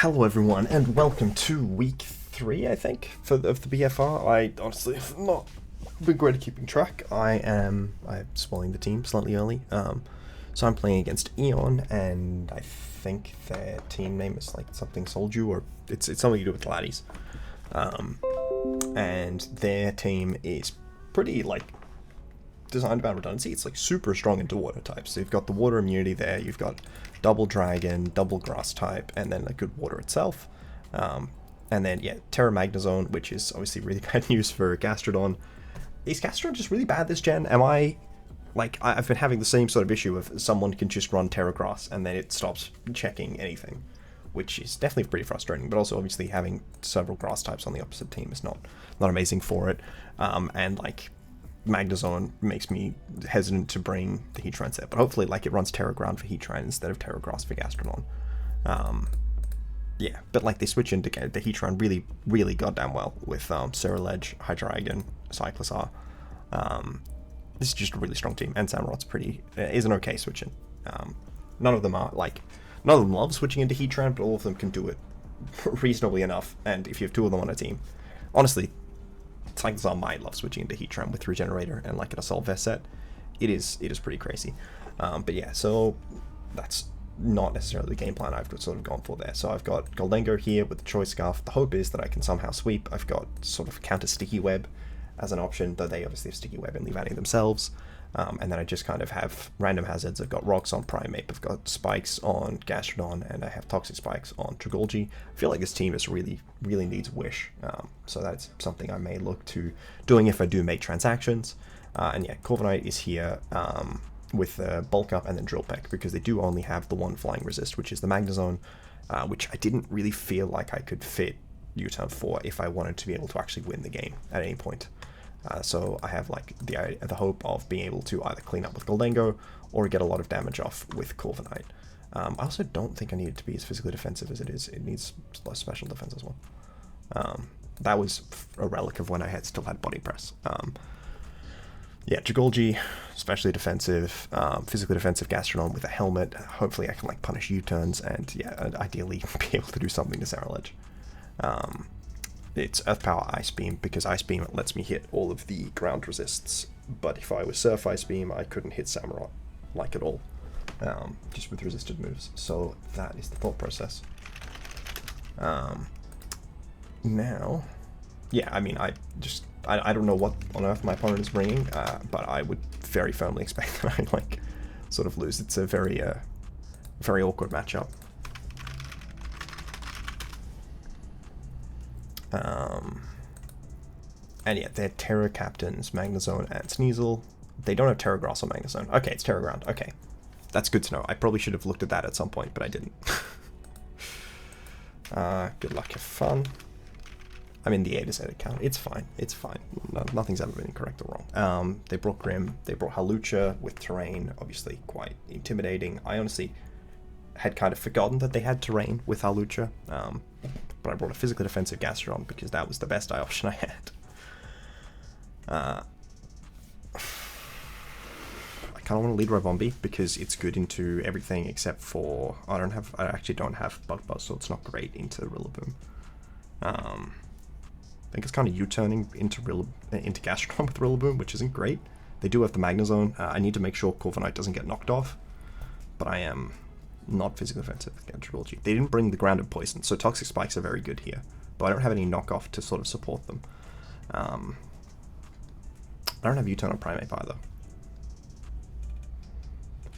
Hello everyone, and welcome to week 3, I think, of the BFR. I honestly have not been great at keeping track. I'm spoiling the team slightly early. So I'm playing against Eon, and I think their team name is like something Solju, or it's something to do with laddies. And their team is pretty like designed about redundancy. It's like super strong into water types. So you've got the water immunity there, you've got double dragon, double grass type, and then a good water itself. And then yeah, Terra Magnezone, which is obviously really bad news for Gastrodon. Is Gastrodon just really bad this gen? Am I like I've been having the same sort of issue of someone can just run Terra Grass and then it stops checking anything, which is definitely pretty frustrating. But also obviously having several grass types on the opposite team is not amazing for it. And like Magnezone makes me hesitant to bring the Heatran set, but hopefully like it runs Terra Ground for Heatran instead of Terra Grass for Gastrodon. Yeah, but like they switch into the Heatran really goddamn well with Ceruledge, Hydreigon, Cyclizar. This is just a really strong team, and Samurot's is an okay switching. None of them love switching into Heatran, but all of them can do it reasonably enough. And if you have two of them on a team, honestly, Cyclizar might love switching into Heatran with Regenerator and like an Assault Vest set. It is pretty crazy. But yeah, so that's not necessarily the game plan I've sort of gone for there. So I've got Goldengo here with the Choice Scarf. The hope is that I can somehow sweep. I've got sort of counter Sticky Web as an option, though they obviously have Sticky Web and leave adding themselves. And then I just kind of have random hazards. I've got Rocks on Primeape, I've got Spikes on Gastrodon, and I have Toxic Spikes on Trigolgi. I feel like this team is really needs Wish. So that's something I may look to doing if I do make transactions. And yeah, Corviknight is here with Bulk Up and then Drill Peck, because they do only have the one flying resist, which is the Magnezone, which I didn't really feel like I could fit U-turn 4 if I wanted to be able to actually win the game at any point. So I have like the hope of being able to either clean up with Goldengo or get a lot of damage off with Corviknight. I also don't think I need it to be as physically defensive as it is. It needs less special defense as well. That was a relic of when I still had Body Press. Yeah, Trigolgi, especially defensive, physically defensive Gastrodon with a helmet. Hopefully I can like punish U-turns and yeah, ideally be able to do something to Ceruledge. It's Earth Power Ice Beam, because Ice Beam lets me hit all of the ground resists, but if I was Surf Ice Beam, I couldn't hit Samurott like at all, just with resisted moves. So that is the thought process. Now, yeah, I mean, I don't know what on earth my opponent is bringing, but I would very firmly expect that I like sort of lose. It's a very awkward matchup. And yeah, they're Terra Captains, Magnezone and Sneasel. They don't have Terra Grass or Magnezone. Okay, it's Terra Ground. Okay, that's good to know. I probably should have looked at that at some point, but I didn't. Good luck, have fun. I'm in the A to Z account. It's fine. It's fine. Nothing's ever been correct or wrong. They brought Grim. They brought Halucha with Terrain. Obviously quite intimidating. I honestly had kind of forgotten that they had Terrain with Halucha. But I brought a physically defensive Gastrodon because that was the best option I had. I kind of want to lead Rivombi because it's good into everything except for I actually don't have Bug Buzz, so it's not great into Rillaboom. I think it's kind of U-turning into Gastrodon with Rillaboom, which isn't great. They do have the Magnezone. I need to make sure Corviknight doesn't get knocked off, but I am not physically offensive against Trigolgi. They didn't bring the grounded poison, so Toxic Spikes are very good here, but I don't have any knockoff to sort of support them. I don't have U-turn on Primeape either.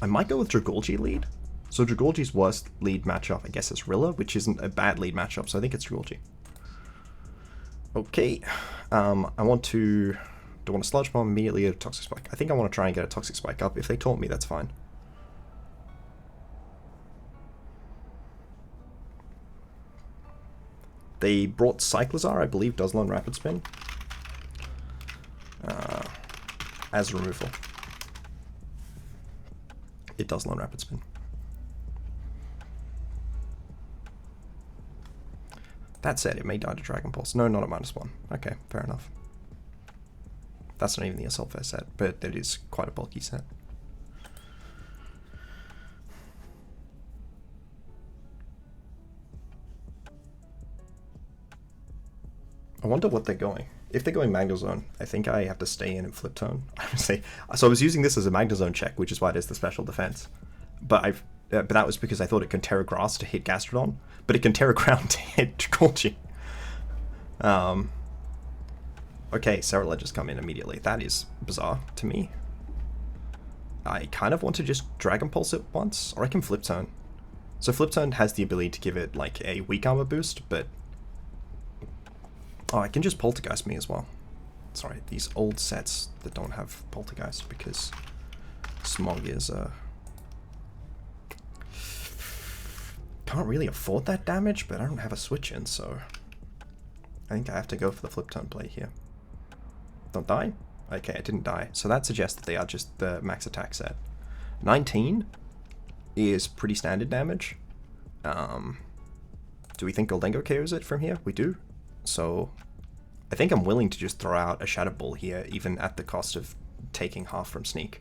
I might go with Trigolgi lead. So Trigolgi's worst lead matchup, I guess, is Rilla, which isn't a bad lead matchup, so I think it's Trigolgi. Okay, do I want to Sludge Bomb immediately or Toxic Spike? I think I want to try and get a Toxic Spike up. If they taunt me, that's fine. They brought Cyclizar, I believe, does learn Rapid Spin as removal. It does learn Rapid Spin. That said, it may die to Dragon Pulse. No, not at -1. Okay, fair enough. That's not even the Assault Vest set, but it is quite a bulky set. I wonder what they're going. If they're going Magnezone, I think I have to stay in and flip tone. So I was using this as a Magnezone check, which is why it is the special defense. But but that was because I thought it can Terra Grass to hit Gastrodon, but it can Terra Ground to hit Tricolgi. Okay, Scarlet just come in immediately. That is bizarre to me. I kind of want to just Dragon Pulse it once, or I can Flip Turn. So Flip Turn has the ability to give it like a weak armor boost, but oh, I can just Poltergeist me as well. Sorry, these old sets that don't have Poltergeist because Smog is can't really afford that damage, but I don't have a switch in, so I think I have to go for the Flip Turn play here. Don't die? Okay, I didn't die. So that suggests that they are just the max attack set. 19 is pretty standard damage. Do we think Goldengo KOs it from here? We do. So I think I'm willing to just throw out a Shadow Ball here, even at the cost of taking half from Sneak.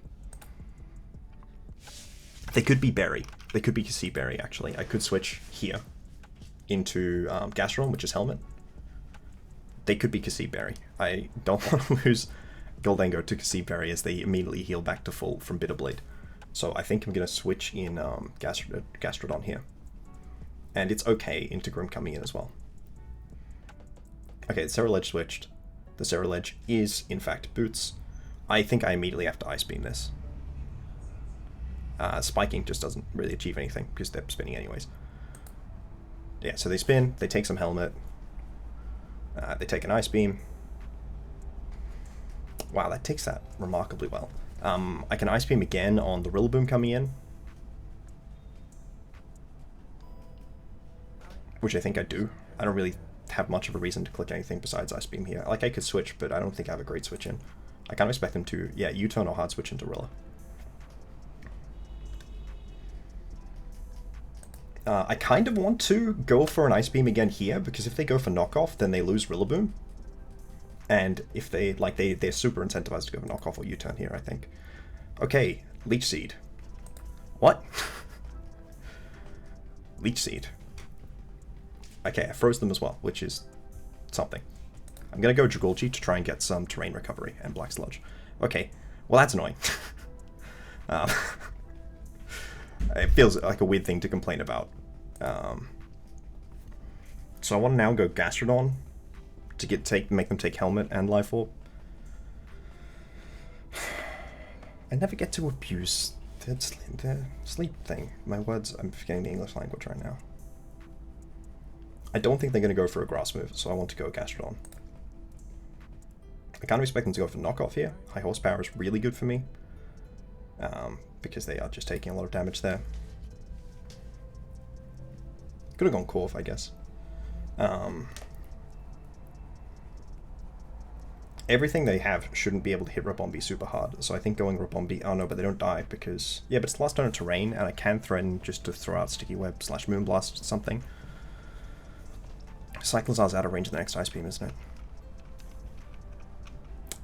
They could be Berry. They could be Sea Berry, actually. I could switch here into Gastrodon, which is Helmet. They could be Cassie Berry. I don't want to lose Goldengo to Cassie Berry as they immediately heal back to full from Bitterblade. So I think I'm going to switch in Gastrodon here. And it's okay into Grim coming in as well. Okay, the Cerulege switched. The Cerulege is, in fact, Boots. I think I immediately have to Ice Beam this. Spiking just doesn't really achieve anything because they're spinning anyways. Yeah, so they spin, they take some Helmet. They take an Ice Beam. Wow, that takes that remarkably well. I can Ice Beam again on the Rillaboom coming in. Which I think I do. I don't really have much of a reason to click anything besides Ice Beam here. Like, I could switch, but I don't think I have a great switch in. I kind of expect them to, yeah, U-turn or hard switch into Rilla. I kind of want to go for an Ice Beam again here, because if they go for knockoff, then they lose Rillaboom. And if they, like, they're super incentivized to go for knockoff or U-turn here, I think. Okay, Leech Seed. What? Leech Seed. Okay, I froze them as well, which is something. I'm gonna go Dragolchi to try and get some terrain recovery and Black Sludge. Okay, well that's annoying. It feels like a weird thing to complain about. So I want to now go Gastrodon to make them take Helmet and Life Orb. I never get to abuse the sleep thing. My words, I'm forgetting the English language right now. I don't think they're going to go for a grass move, so I want to go Gastrodon. I can't expect them to go for knockoff here. High horsepower is really good for me. Because they are just taking a lot of damage there. Could have gone Corv, I guess. Everything they have shouldn't be able to hit Rabombi super hard, so I think going Rabombi... Oh no, but they don't die because... Yeah, but it's the last turn of terrain, and I can threaten just to throw out Sticky Web / Moonblast or something. Cyclozar's out of range of the next Ice Beam, isn't it?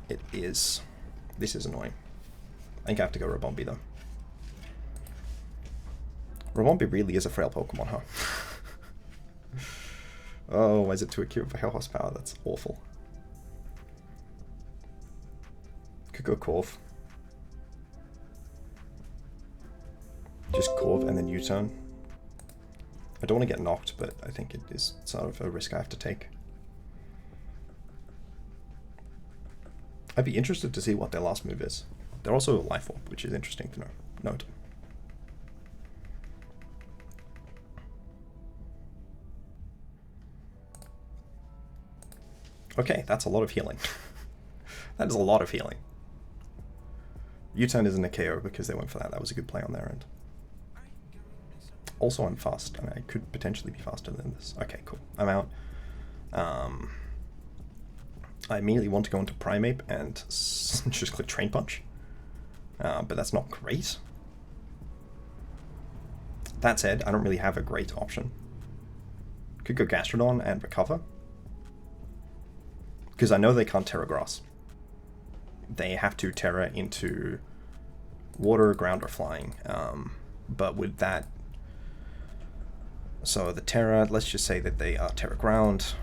It is. This is annoying. I think I have to go Rabombi, though. Rabombi really is a frail Pokemon, huh? Oh, why is it too acute for Hell Horsepower? That's awful. Could go Corv. Just Corv and then U-turn. I don't want to get knocked, but I think it is sort of a risk I have to take. I'd be interested to see what their last move is. They're also a Life Orb, which is interesting to note. Okay, that's a lot of healing. That is a lot of healing. U-turn isn't a KO because they went for that. That was a good play on their end. Also, I'm fast, and I could potentially be faster than this. Okay, cool. I'm out. I immediately want to go into Primeape and just click Train Punch. But that's not great. That said, I don't really have a great option. Could go Gastrodon and recover. Because I know they can't Terra Grass. They have to Terra into water, ground, or flying. But with that... So the Terra, let's just say that they are Terra Ground.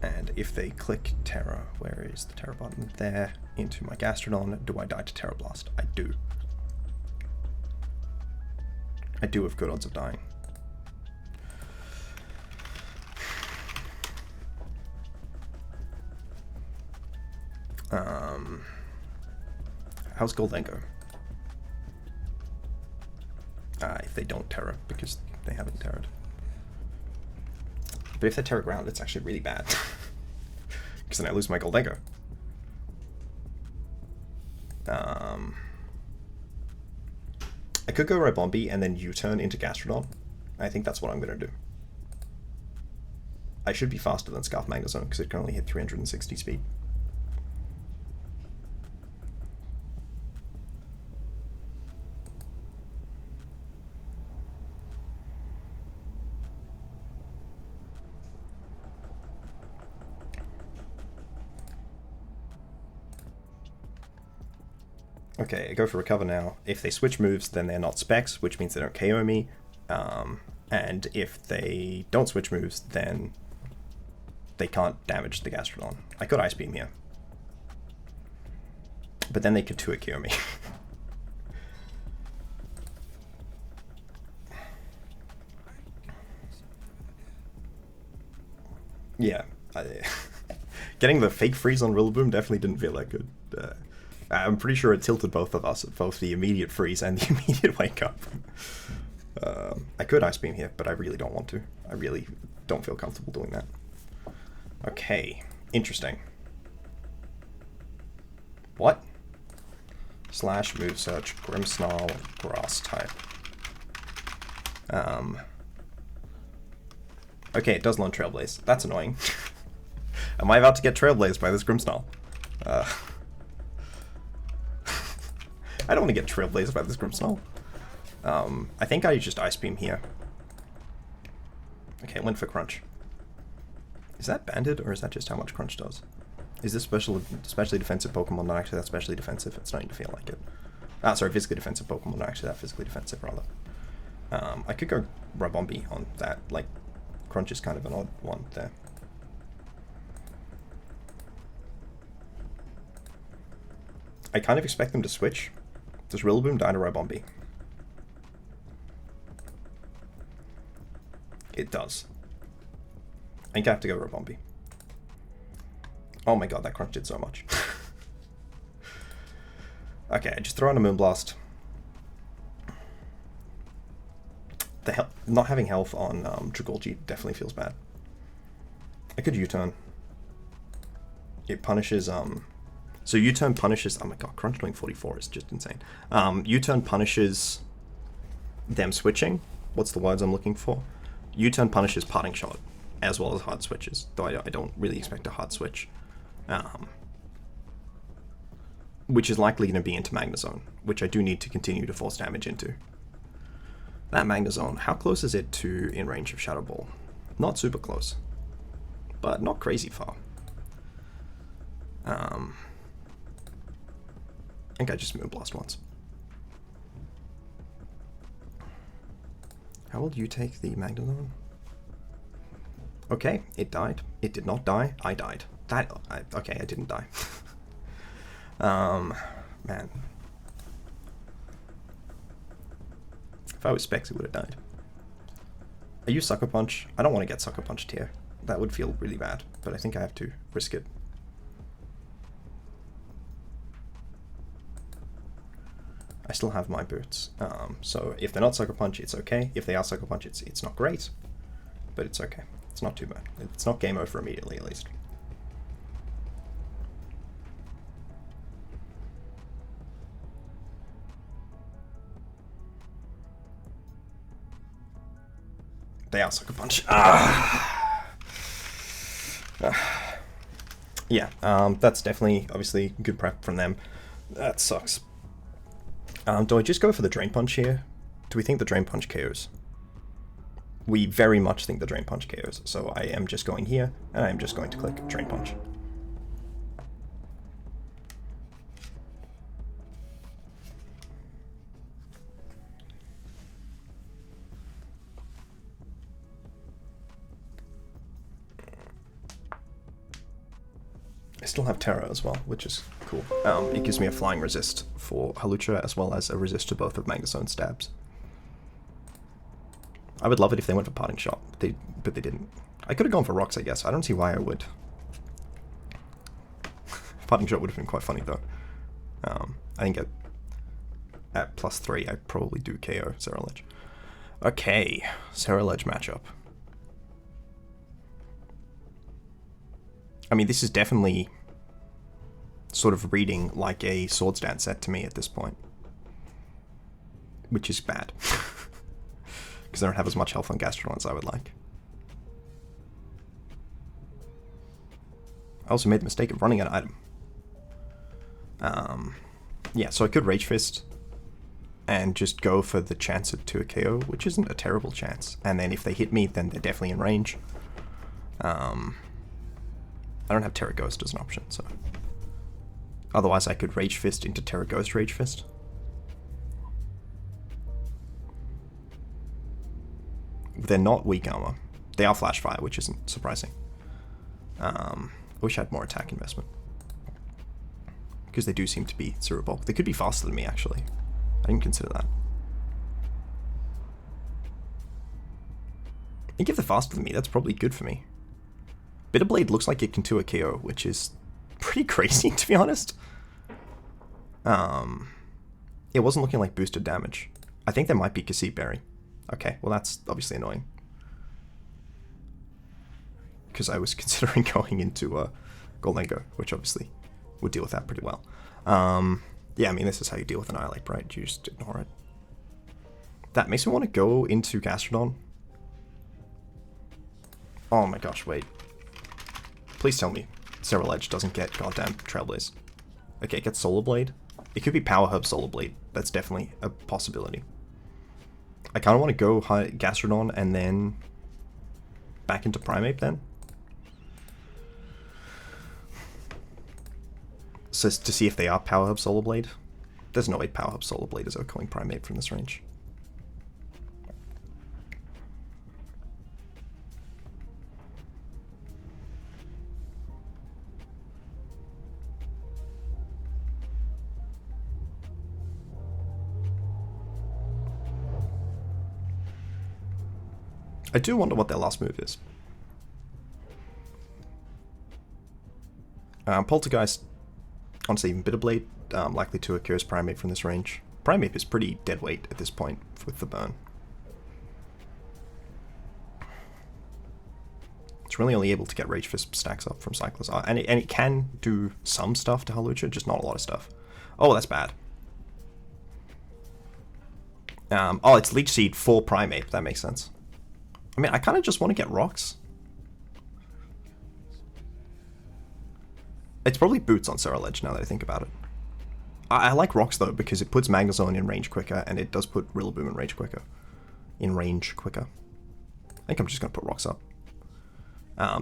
And if they click Terra, where is the Terra button? There, into my Gastrodon, do I die to Terra Blast? I do. I do have good odds of dying. How's Goldengo? If they don't Terra, because they haven't Terra'd. But if they Terra Ground, it's actually really bad. Because then I lose my Goldengo. I could go Ribombi and then U-turn into Gastrodon. I think that's what I'm going to do. I should be faster than Scarf Magnezone because it can only hit 360 speed. Okay, I go for Recover now. If they switch moves, then they're not Specs, which means they don't KO me. And if they don't switch moves, then they can't damage the Gastrodon. I could Ice Beam here. But then they could 2-hit KO me. Yeah. Getting the fake freeze on Rillaboom definitely didn't feel that good. I'm pretty sure it tilted both of us, both the immediate freeze and the immediate wake up. I could Ice Beam here, but I really don't want to. I really don't feel comfortable doing that. Okay, interesting. What? Slash move search, Grimmsnarl, grass type. Okay, it does learn Trailblaze. That's annoying. Am I about to get Trailblazed by this Grimmsnarl? I don't want to get Trailblazed by this Grimmsnarl. I think I just Ice Beam here. Okay, went for Crunch. Is that banded, or is that just how much Crunch does? Is this specially defensive Pokemon not actually that specially defensive? It's starting to feel like it. Ah, sorry, physically defensive Pokemon not actually that physically defensive, rather. I could go Ribombi on that. Like, Crunch is kind of an odd one there. I kind of expect them to switch. Does Rillaboom die to Ribombi? It does. I think I have to go Ribombi. Oh my god, that Crunch did so much. Okay, I just throw in a Moonblast. Not having health on Dragolgi definitely feels bad. I could U-turn. It punishes... So U-turn punishes... Oh my god, Crunch doing 44 is just insane. U-turn punishes them switching. What's the words I'm looking for? U-turn punishes Parting Shot, as well as hard switches, though I don't really expect a hard switch. Which is likely going to be into Magnezone, which I do need to continue to force damage into. That Magnezone, how close is it to in range of Shadow Ball? Not super close, but not crazy far. I think I just Moonblast once. How will you take the Magnezone? Okay, it died. It did not die. I died. Okay, I didn't die. Man. If I was Specs, it would have died. I use Sucker Punch. I don't want to get Sucker Punched here. That would feel really bad, but I think I have to risk it. I still have my boots. So if they're not Sucker Punch, it's okay. If they are Sucker Punch, it's not great, but it's okay. It's not too bad. It's not game over immediately, at least. They are Sucker Punch. Yeah, that's definitely, obviously, good prep from them. That sucks. Do I just go for the Drain Punch here? Do we think the Drain Punch KOs? We very much think the Drain Punch KOs, so I am just going here, and I am just going to click Drain Punch. I still have Terra as well, which is cool. It gives me a flying resist for Hawlucha as well as a resist to both of Magnezone's stabs. I would love it if they went for Parting Shot, but they didn't. I could have gone for Rocks, I guess. I don't see why I would. Parting Shot would have been quite funny, though. I think at +3, I'd probably do KO Ceruledge. Okay, Ceruledge matchup. I mean, this is definitely sort of reading like a Swords Dance set to me at this point. Which is bad. Because I don't have as much health on Gastrodon as I would like. I also made the mistake of running an item. Yeah, so I could Rage Fist and just go for the chance to a KO, which isn't a terrible chance. And then if they hit me, then they're definitely in range. I don't have Terra Ghost as an option, so... Otherwise I could Rage Fist into Terra Ghost Rage Fist. They're not weak armor. They are Flash Fire, which isn't surprising. I wish I had more attack investment. Because they do seem to be Zero Bulk. They could be faster than me, actually. I didn't consider that. I think if they're faster than me, that's probably good for me. Bitterblade looks like it can 2 a KO, which is pretty crazy, to be honest. It wasn't looking like boosted damage. I think there might be Cassette Berry. Okay, well that's obviously annoying. Because I was considering going into Goldengo, which obviously would deal with that pretty well. Yeah, I mean, this is how you deal with Annihilate, right? You just ignore it. That makes me want to go into Gastrodon. Oh my gosh, wait. Please tell me Ceruledge doesn't get goddamn Trailblaze. Okay, it gets Solar Blade. It could be Power Herb Solar Blade. That's definitely a possibility. I kind of want to go Gastrodon and then back into Primeape then. So to see if they are Power Herb Solar Blade. There's no way Power Herb Solar Blade is outgoing Primeape from this range. I do wonder what their last move is. Poltergeist, honestly, even Bitterblade, likely to occur as Primeape from this range. Primeape is pretty dead weight at this point with the burn. It's really only able to get Rage Fist stacks up from Cyclizar, and it can do some stuff to Hawlucha, just not a lot of stuff. Oh, that's bad. Oh, it's Leech Seed for Primeape, that makes sense. I mean, I kind of just want to get Rocks. It's probably Boots on Ceruledge now that I think about it. I like Rocks though, because it puts Magnezone in range quicker, and it does put Rillaboom in range quicker. I think I'm just going to put Rocks up.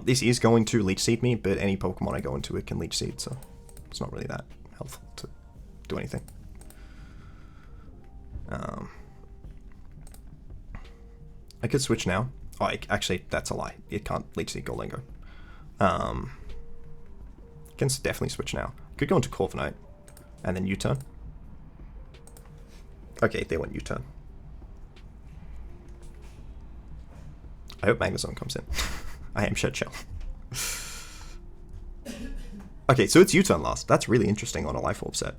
This is going to Leech Seed me, but any Pokemon I go into it can Leech Seed, so it's not really that helpful to do anything. I could switch now. Oh, actually, that's a lie. It can't Leech Seed Goldengo. Can definitely switch now. Could go into Corviknight, and then U-turn. Okay, they went U-turn. I hope Magnezone comes in. I am Shed Shell. Okay, so it's U-turn last. That's really interesting on a Life Orb set.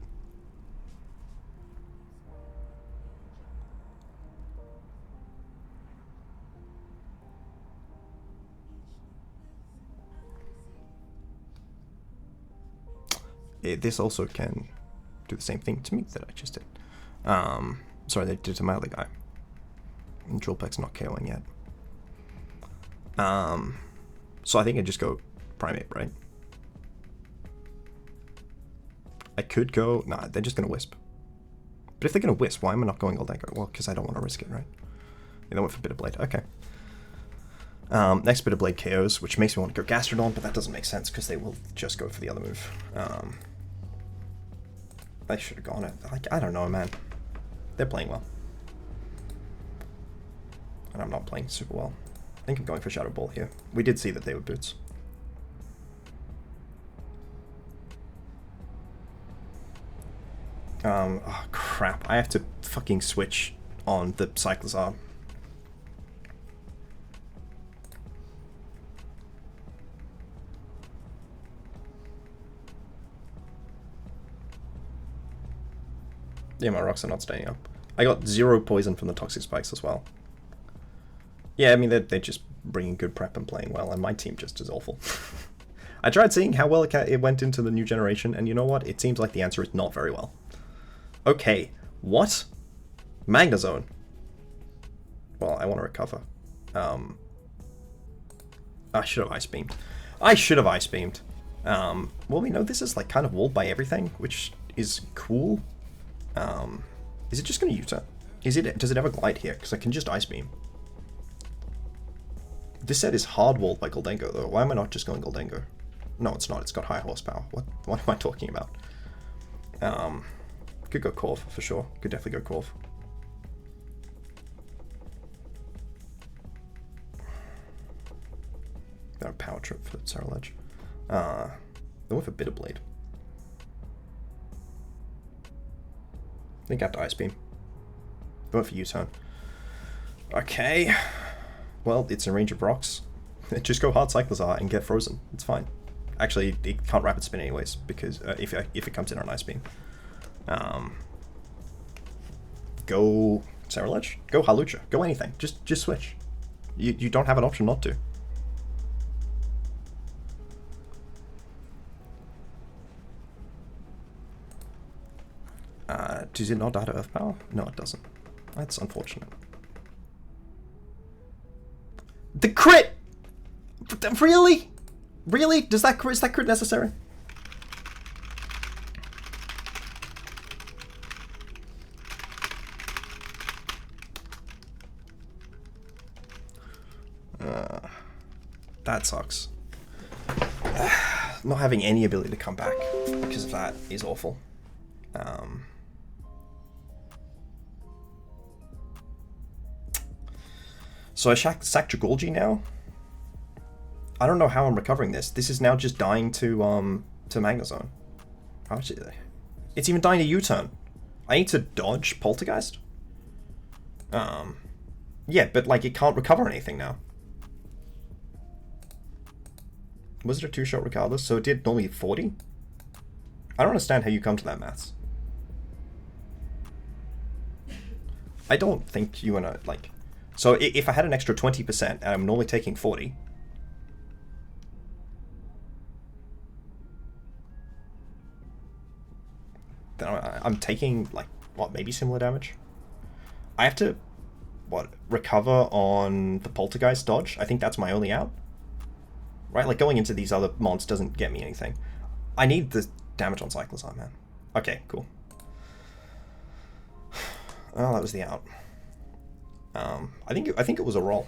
This also can do the same thing to me that I just did. Sorry, they did it to my other guy. And Drillpeck's not KOing yet. So I think I just go Primeape, right? I could go... Nah, they're just going to Wisp. But if they're going to Wisp, why am I not going Goldengo? Well, because I don't want to risk it, right? Yeah, they went for Bitterblade. Okay. Next Bitterblade KOs, which makes me want to go Gastrodon, but that doesn't make sense because they will just go for the other move. I should have gone it. Like, I don't know, man. They're playing well. And I'm not playing super well. I think I'm going for Shadow Ball here. We did see that they were Boots. Oh crap, I have to fucking switch on the Cyclizar. Yeah, my rocks are not staying up. I got 0 poison from the toxic spikes as well. Yeah, I mean, they're just bringing good prep and playing well, and my team just is awful. I tried seeing how well it went into the new generation, and you know what? It seems like the answer is not very well. Okay, what? Magnezone. Well, I want to recover. I should have Ice Beamed. I should have Ice Beamed. Well, we know this is like kind of walled by everything, which is cool. Is it just going to U-turn? Does it have a glide here? Because I can just Ice Beam. This set is hard walled by Goldengo though. Why am I not just going Goldengo? No, it's not. It's got high horsepower. What am I talking about? Could go Corv for sure. Could definitely go Corv. No power trip for Scarlet. Then with a Bitter Blade. I think I have to Ice Beam. Going for U-turn. Okay. Well, it's a range of rocks. Just go hard Cyclizar and get frozen. It's fine. Actually, it can't rapid spin anyways, because if it comes in on Ice Beam. Go Scarlet? Go Halucha. Go anything. Just switch. You don't have an option not to. Does it not die to Earth Power? No, it doesn't. That's unfortunate. The crit! Really? Really? Is that crit necessary? That sucks. Not having any ability to come back because of that is awful. So I sacked Jagolgi now. I don't know how I'm recovering this. This is now just dying to Magnezone. How much is it? It's even dying to U-turn. I need to dodge Poltergeist? Yeah, but like it can't recover anything now. Was it a 2-shot regardless? So it did normally 40? I don't understand how you come to that maths. I don't think you wanna like... So if I had an extra 20% and I'm normally taking 40... then I'm taking, like, what, maybe similar damage? I have to, what, recover on the Poltergeist dodge? I think that's my only out. Right, like going into these other mons doesn't get me anything. I need the damage on Cyclizar, man. Okay, cool. Oh, that was the out. I think it was a roll.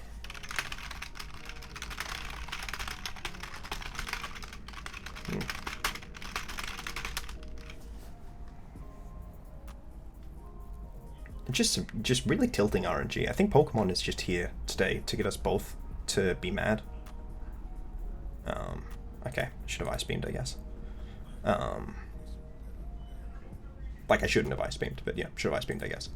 Just really tilting RNG. I think Pokemon is just here today to get us both to be mad. Okay, should have Ice Beamed, I guess. Like I shouldn't have Ice Beamed, but yeah, should have Ice Beamed, I guess.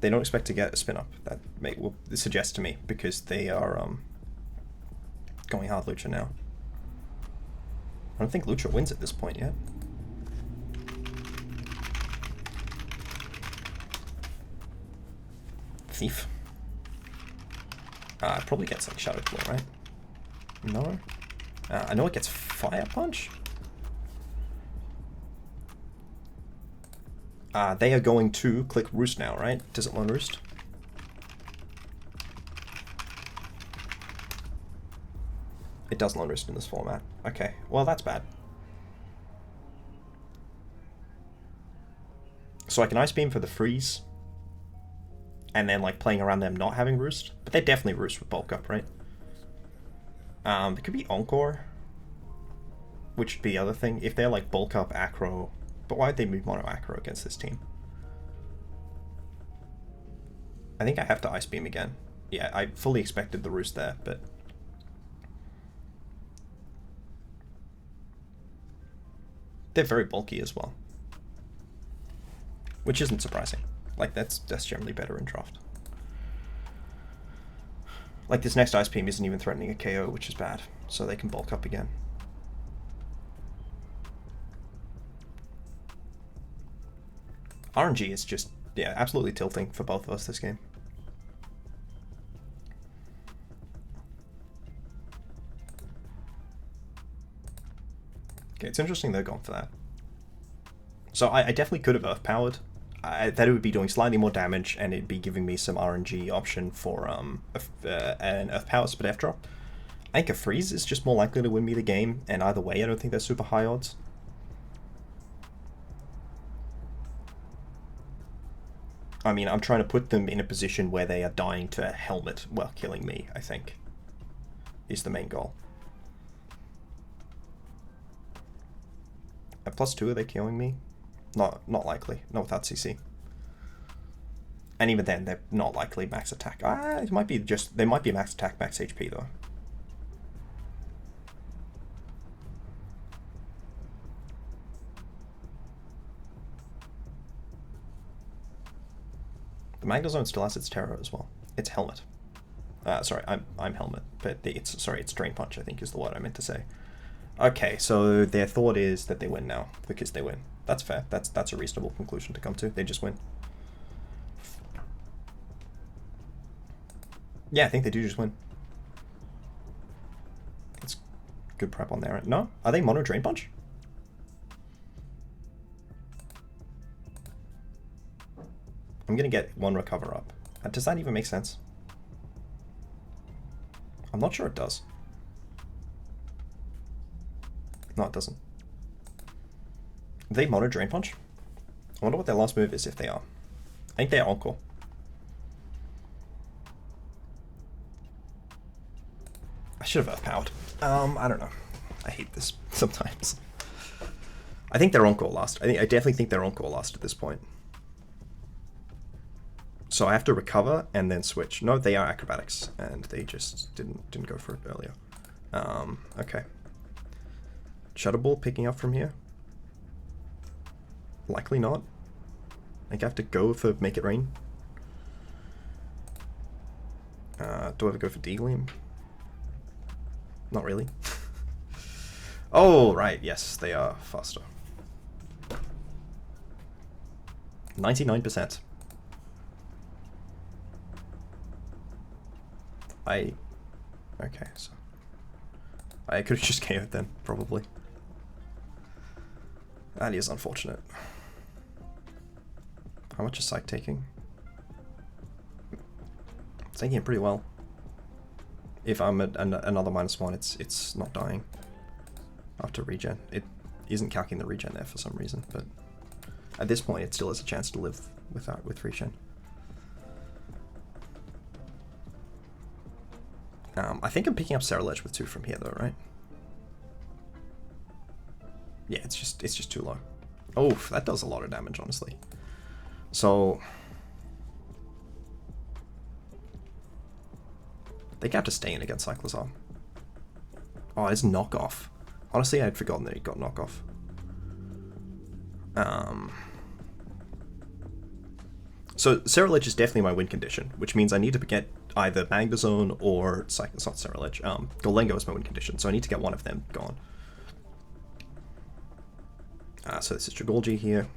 They don't expect to get a spin up. That will suggest to me because they are going hard Lucha now. I don't think Lucha wins at this point yet. Thief. It probably gets like Shadow Claw, right? No. I know it gets Fire Punch. They are going to click Roost now, right? Does it learn Roost? It does learn Roost in this format. Okay, well that's bad. So I can Ice Beam for the freeze. And then like playing around them not having Roost. But they definitely Roost with Bulk Up, right? It could be Encore. Which would be the other thing. If they're like Bulk Up, Acro. But why would they move Mono Acro against this team? I think I have to Ice Beam again. Yeah, I fully expected the Roost there, but... They're very bulky as well, which isn't surprising. Like, that's generally better in draft. Like, this next Ice Beam isn't even threatening a KO, which is bad, so they can bulk up again. RNG is just, yeah, absolutely tilting for both of us this game. Okay, it's interesting they're going for that. So I definitely could have Earth Powered. That it would be doing slightly more damage, and it'd be giving me some RNG option for an Earth Power Split F drop. I think a Freeze is just more likely to win me the game, and either way I don't think they're super high odds. I mean, I'm trying to put them in a position where they are dying to Helmet while killing me, I think, is the main goal. At +2, are they killing me? Not likely. Not without CC. And even then, they're not likely max attack. It might be just... They might be max attack, max HP, though. The Magnezone still has its Terror as well. It's Helmet. Sorry, I'm Helmet. But it's Drain Punch, I think is the word I meant to say. Okay, so their thought is that they win now, because they win. That's fair. That's a reasonable conclusion to come to. They just win. Yeah, I think they do just win. That's good prep on their end. No? Are they Mono Drain Punch? I'm gonna get one Recover up. Does that even make sense? I'm not sure it does. No, it doesn't. Are they Mono Drain Punch? I wonder what their last move is if they are. I think they're Encore. I should have Earth Powered. I don't know. I hate this sometimes. I think they're Encore last. I definitely think they're Encore last at this point. So I have to recover and then switch. No, they are Acrobatics, and they just didn't go for it earlier. Okay. Shadow Ball picking up from here? Likely not. I think I have to go for Make It Rain. Do I ever go for D-Gleam? Not really. Oh, right, yes, they are faster. 99%. Okay, so... I could have just KO'd then, probably. That is unfortunate. How much is Psych taking? It's taking it pretty well. If I'm at another -1, it's not dying after regen. It isn't calculating the regen there for some reason, but at this point it still has a chance to live with regen. I think I'm picking up Scarlet with 2 from here though, right? Yeah, it's just too low. Oh, that does a lot of damage, honestly. So they have to stay in against Cyclozar. Oh, it's knockoff. Honestly, I'd forgotten that he got knockoff. So Cerulege is definitely my win condition, which means I need to get either Magnezone or it's not Cerulege. Golengo is my win condition, so I need to get one of them gone. So this is Dragolgi here.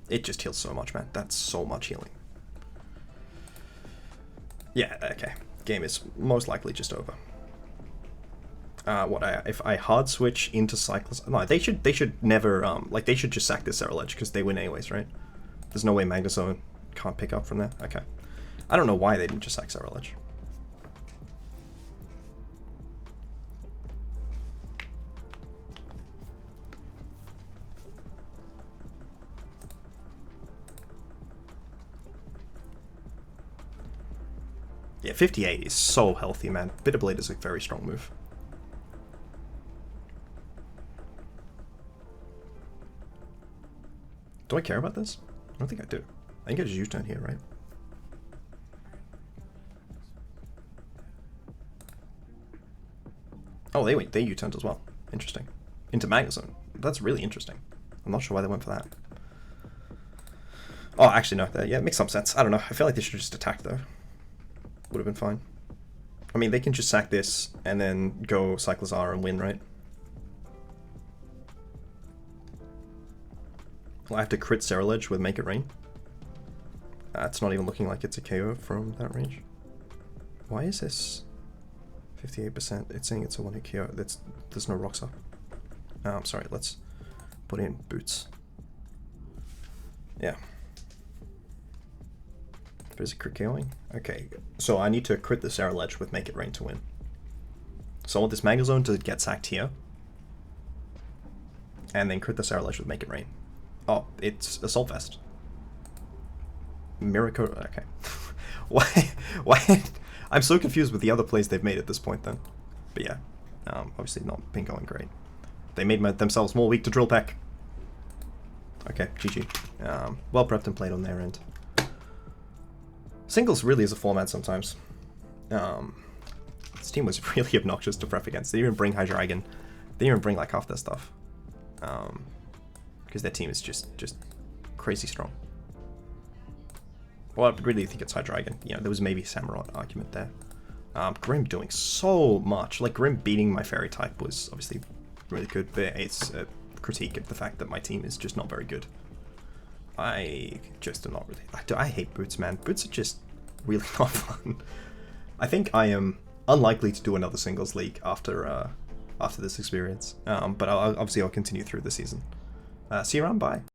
It just heals so much, man. That's so much healing. Yeah, okay. Game is most likely just over. If I hard switch into Cyclus... No, they should never, like, they should just sack this Cerulege, because they win anyways, right? There's no way Magnezone can't pick up from there. Okay. I don't know why they didn't just sack Cerulege. Yeah, 58 is so healthy, man. Bitter Blade is a very strong move. Do I care about this? I don't think I do. I think I just U-turn here, right? Oh, they U-turned as well. Interesting. into Magnezone. That's really interesting. I'm not sure why they went for that. Oh, actually, no. Yeah, it makes some sense. I don't know. I feel like they should just attack, though. Would have been fine. I mean, they can just sack this and then go Cyclizar and win, right? Well, I have to crit Ceruledge with Make It Rain. It's not even looking like it's a KO from that range. Why is this 58%? It's saying it's a 1-hit KO. There's no rocks up. Oh, I'm sorry. Let's put in Boots. Yeah. There's a crit KOing. Okay, so I need to crit the Ceruledge with Make It Rain to win. So I want this Magnezone to get sacked here. And then crit the Ceruledge with Make It Rain. Oh, it's Assault Vest. Miracle. Okay. Why? I'm so confused with the other plays they've made at this point then. But yeah, obviously not been going great. They made themselves more weak to Drill Peck. Okay, GG. Well prepped and played on their end. Singles really is a format sometimes. This team was really obnoxious to prep against. They didn't even bring Hydreigon. They didn't even bring like half their stuff. Because their team is just crazy strong. Well, I really think it's Hydreigon. You know, there was maybe a Samurott argument there. Grimm doing so much. Like, Grimm beating my Fairy type was obviously really good, but it's a critique of the fact that my team is just not very good. I just am not really... I hate Boots, man. Boots are just really not fun. I think I am unlikely to do another singles league after this experience. But obviously I'll continue through the season. See you around, bye.